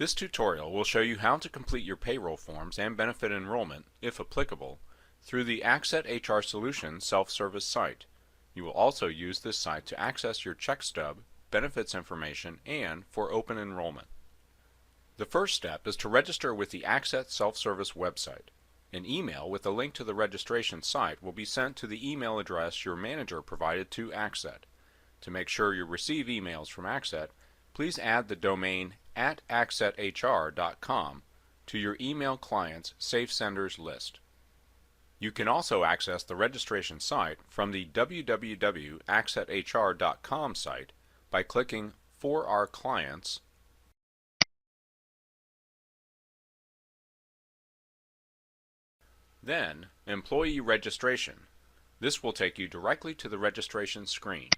This tutorial will show you how to complete your payroll forms and benefit enrollment, if applicable, through the Access HR Solutions self-service site. You will also use this site to access your check stub, benefits information, and for open enrollment. The first step is to register with the Access self-service website. An email with a link to the registration site will be sent to the email address your manager provided to Access. To make sure you receive emails from Access, please add the domain @accesshr.com to your email client's safe senders list. You can also access the registration site from the www.accesshr.com site by clicking For Our Clients, then Employee Registration. This will take you directly to the registration screen.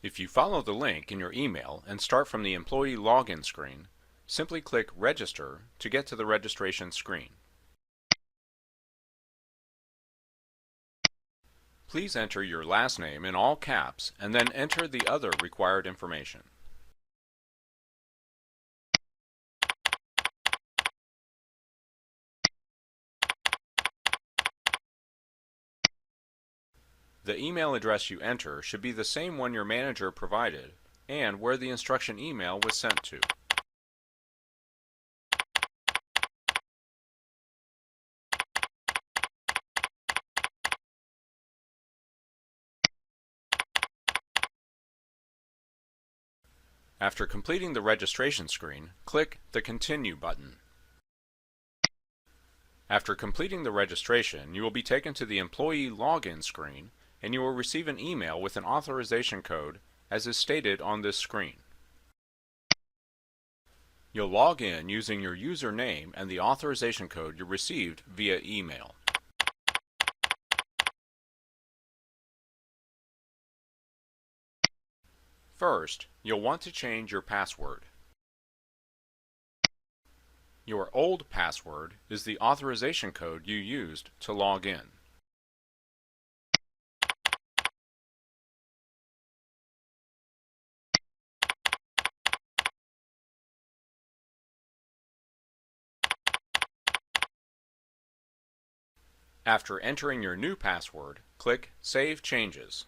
If you follow the link in your email and start from the employee login screen, simply click Register to get to the registration screen. Please enter your last name in all caps and then enter the other required information. The email address you enter should be the same one your manager provided and where the instruction email was sent to. After completing the registration screen, click the Continue button. After completing the registration, you will be taken to the employee login screen and you will receive an email with an authorization code as is stated on this screen. You'll log in using your username and the authorization code you received via email. First, you'll want to change your password. Your old password is the authorization code you used to log in. After entering your new password, click Save Changes.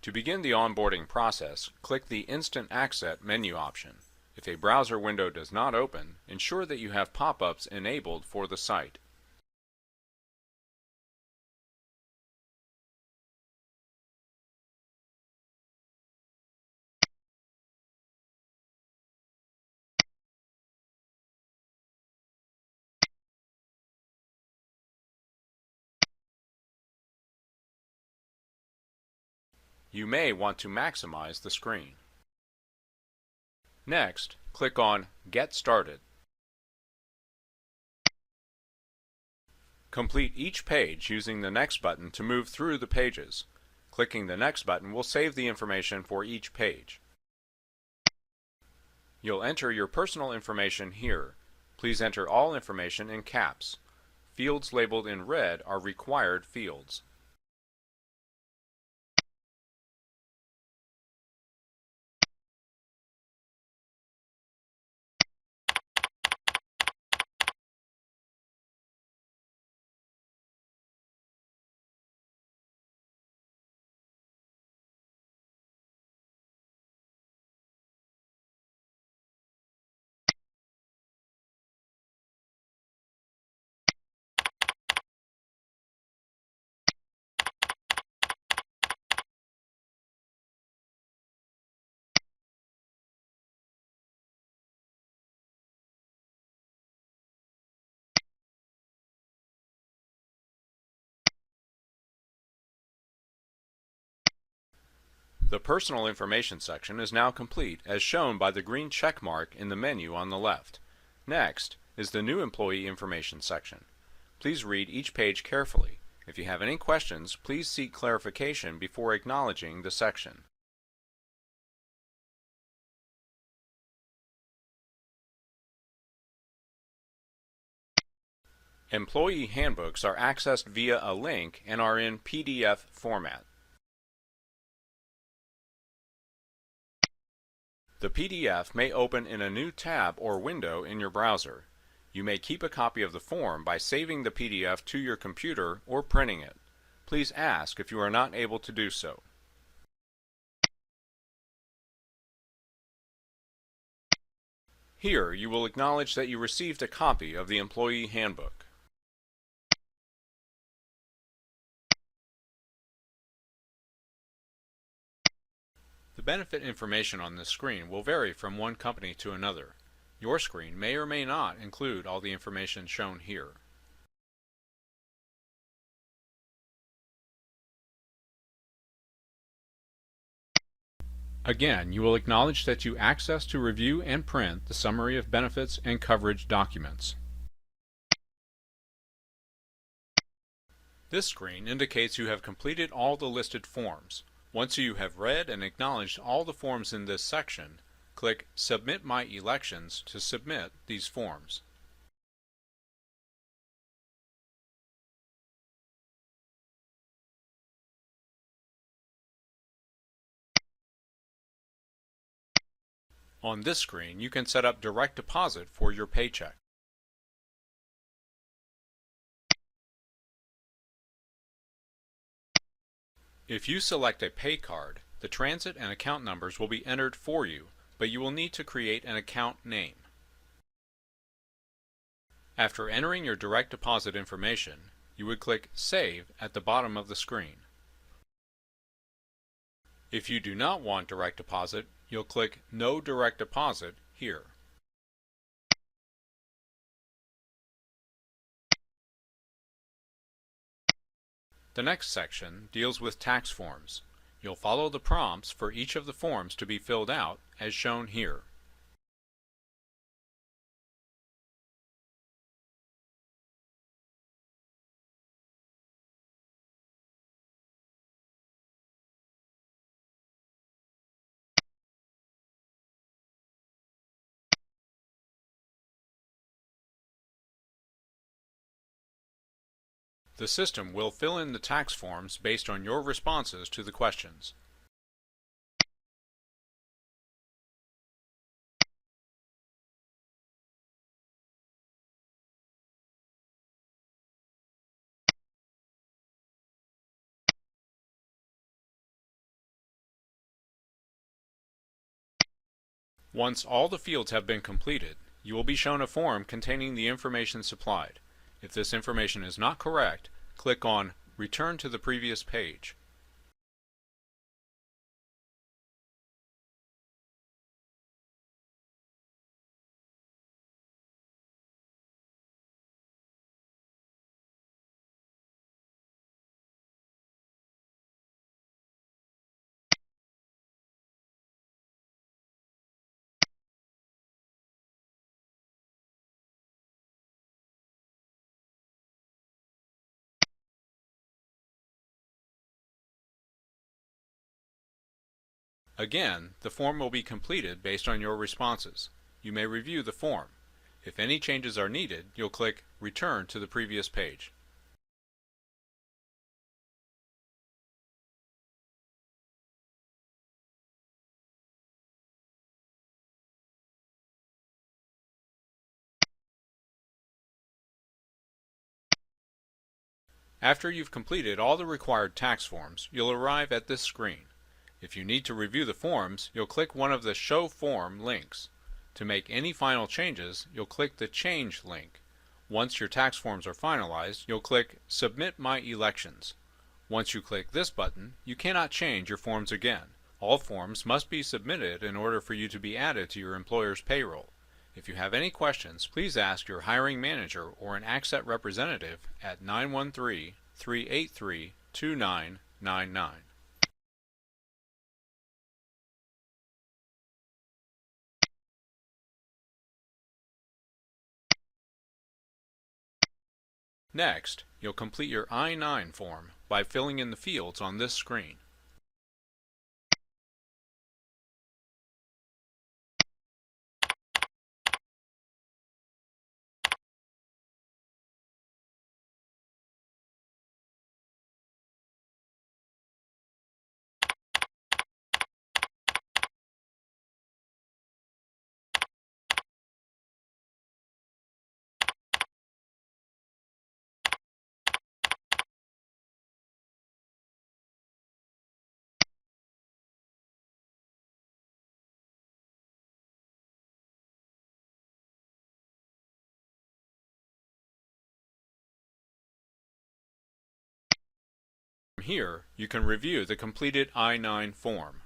To begin the onboarding process, click the Instant Access menu option. If a browser window does not open, ensure that you have pop-ups enabled for the site. You may want to maximize the screen. Next, click on Get Started. Complete each page using the Next button to move through the pages. Clicking the Next button will save the information for each page. You'll enter your personal information here. Please enter all information in caps. Fields labeled in red are required fields. The personal information section is now complete as shown by the green check mark in the menu on the left. Next is the new employee information section. Please read each page carefully. If you have any questions, please seek clarification before acknowledging the section. Employee handbooks are accessed via a link and are in PDF format. The PDF may open in a new tab or window in your browser. You may keep a copy of the form by saving the PDF to your computer or printing it. Please ask if you are not able to do so. Here, you will acknowledge that you received a copy of the Employee Handbook. The benefit information on this screen will vary from one company to another. Your screen may or may not include all the information shown here. Again, you will acknowledge that you access to review and print the summary of benefits and coverage documents. This screen indicates you have completed all the listed forms. Once you have read and acknowledged all the forms in this section, click Submit My Elections to submit these forms. On this screen, you can set up direct deposit for your paycheck. If you select a pay card, the transit and account numbers will be entered for you, but you will need to create an account name. After entering your direct deposit information, you would click Save at the bottom of the screen. If you do not want direct deposit, you'll click No Direct Deposit here. The next section deals with tax forms. You'll follow the prompts for each of the forms to be filled out as shown here. The system will fill in the tax forms based on your responses to the questions. Once all the fields have been completed, you will be shown a form containing the information supplied. If this information is not correct, click on Return to the previous page. Again, the form will be completed based on your responses. You may review the form. If any changes are needed, you'll click Return to the previous page. After you've completed all the required tax forms, you'll arrive at this screen. If you need to review the forms, you'll click one of the Show Form links. To make any final changes, you'll click the Change link. Once your tax forms are finalized, you'll click Submit My Elections. Once you click this button, you cannot change your forms again. All forms must be submitted in order for you to be added to your employer's payroll. If you have any questions, please ask your hiring manager or an Accent representative at 913-383-2999. Next, you'll complete your I-9 form by filling in the fields on this screen. here, you can review the completed I-9 form.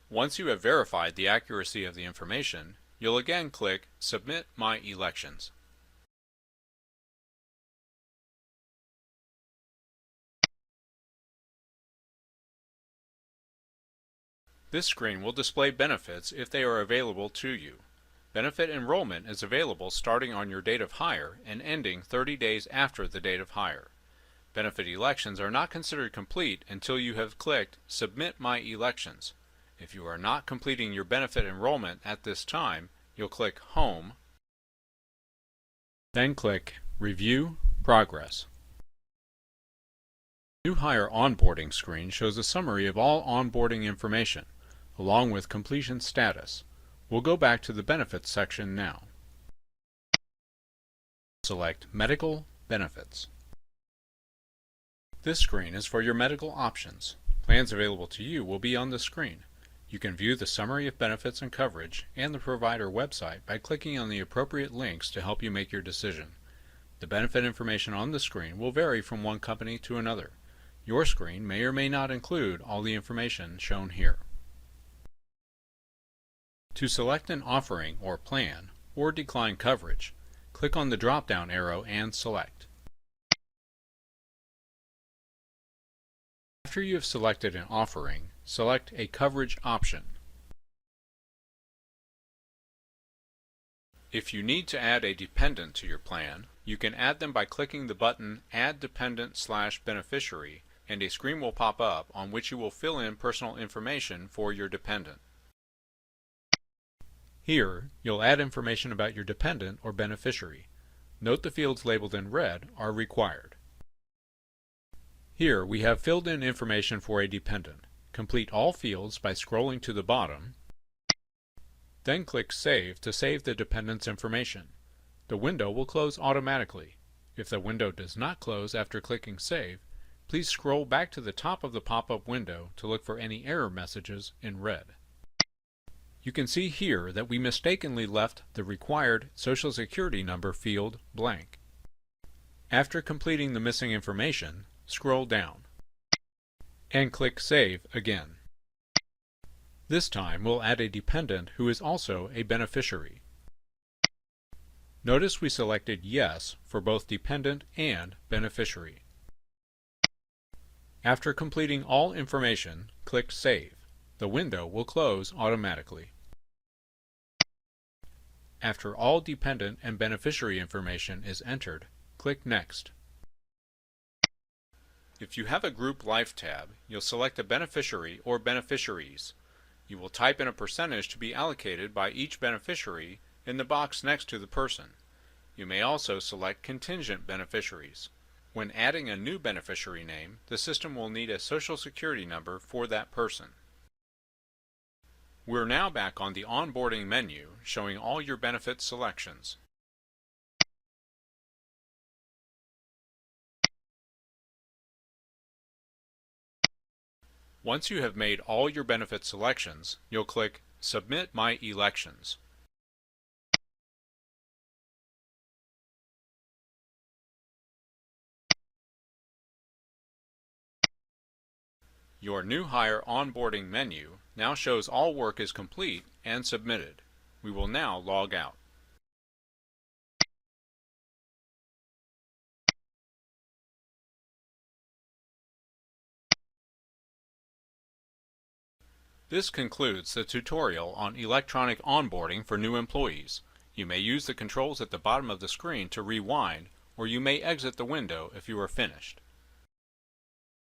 Once you have verified the accuracy of the information, you'll again click Submit My Elections. This screen will display benefits if they are available to you. Benefit enrollment is available starting on your date of hire and ending 30 days after the date of hire. Benefit elections are not considered complete until you have clicked Submit My Elections. If you are not completing your benefit enrollment at this time, you'll click Home, then click Review Progress. The New Hire Onboarding screen shows a summary of all onboarding information, along with completion status. We'll go back to the Benefits section now. Select Medical Benefits. This screen is for your medical options. Plans available to you will be on the screen. You can view the summary of benefits and coverage and the provider website by clicking on the appropriate links to help you make your decision. The benefit information on the screen will vary from one company to another. Your screen may or may not include all the information shown here. To select an offering or plan, or decline coverage, click on the drop-down arrow and select. After you have selected an offering, select a coverage option. If you need to add a dependent to your plan, you can add them by clicking the button Add Dependent/Beneficiary, and a screen will pop up on which you will fill in personal information for your dependent. Here, you'll add information about your dependent or beneficiary. Note the fields labeled in red are required. Here we have filled in information for a dependent. Complete all fields by scrolling to the bottom, then click Save to save the dependent's information. The window will close automatically. If the window does not close after clicking Save, please scroll back to the top of the pop-up window to look for any error messages in red. You can see here that we mistakenly left the required Social Security number field blank. After completing the missing information, scroll down and click Save again. This time we'll add a dependent who is also a beneficiary. Notice we selected Yes for both dependent and beneficiary. After completing all information, click Save. The window will close automatically. After all dependent and beneficiary information is entered, click Next. If you have a Group Life tab, you'll select a beneficiary or beneficiaries. You will type in a percentage to be allocated by each beneficiary in the box next to the person. You may also select contingent beneficiaries. When adding a new beneficiary name, the system will need a Social Security number for that person. We're now back on the onboarding menu, showing all your benefit selections. Once you have made all your benefit selections, you'll click Submit My Elections. Your New Hire Onboarding menu now shows all work is complete and submitted. We will now log out. This concludes the tutorial on electronic onboarding for new employees. You may use the controls at the bottom of the screen to rewind, or you may exit the window if you are finished.